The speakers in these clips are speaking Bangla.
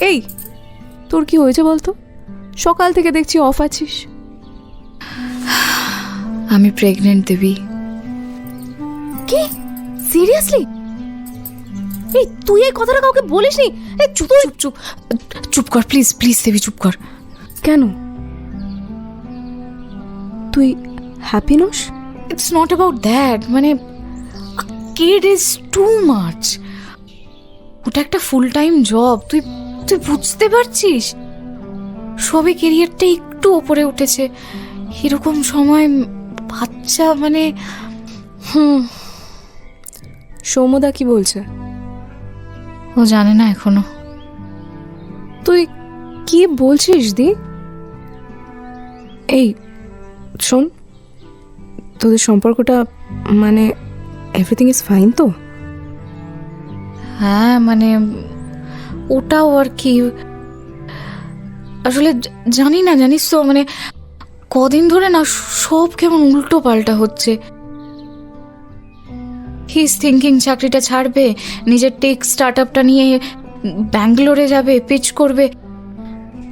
এই তোর কি হয়েছে বলতো? সকাল থেকে দেখছি অফ আছিস। আমি প্রেগনেন্ট দেবী। কি? সিরিয়াসলি? এই তুই এই কথাটা কাউকে বলিসনি? এই চুপ চুপ চুপ চুপ কর প্লিজ প্লিজ দেবী, চুপ কর। কেন? তুই হ্যাপি নস? ইটস নট অ্যাবাউট দ্যাট, মানে কিড ইজ টু মাচ। ওটা একটা ফুল টাইম জব, তুই তুই বুঝতে পারছিস? সবে কেরিয়ারটা একটু ওপরে উঠেছে, এরকম সময় বাচ্চা মানে। সৌম্যদা কি বলছে? ও জানে না এখনো। তুই কি বলছিস দি? এই শোন, তোদের সম্পর্কটা মানে এভরিথিং ইজ ফাইন তো? হ্যাঁ মানে ওটাও আর কি, আসলে জানি না, জানিস তো মানে কদিন ধরে না সব কেমন উল্টো পাল্টা হচ্ছে। হি ইজ থিঙ্কিং চাকরিটা ছাড়বে, নিজের টেক স্টার্ট আপটা নিয়ে ব্যাঙ্গালোরে যাবে, পিচ করবে।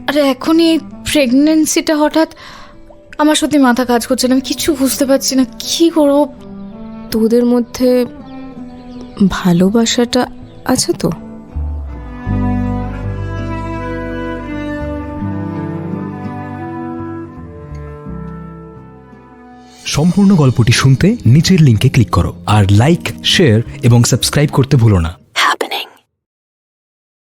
আরে এখনই এই প্রেগনেন্সিটা হঠাৎ, আমার সত্যি মাথা কাজ করছে না, আমি কিছু বুঝতে পারছি না কি করবো। তোদের মধ্যে ভালোবাসাটা আছে তো? সম্পূর্ণ গল্পটি শুনতে নিচের লিঙ্কে ক্লিক করো আর লাইক, শেয়ার এবং সাবস্ক্রাইব করতে ভুলো না।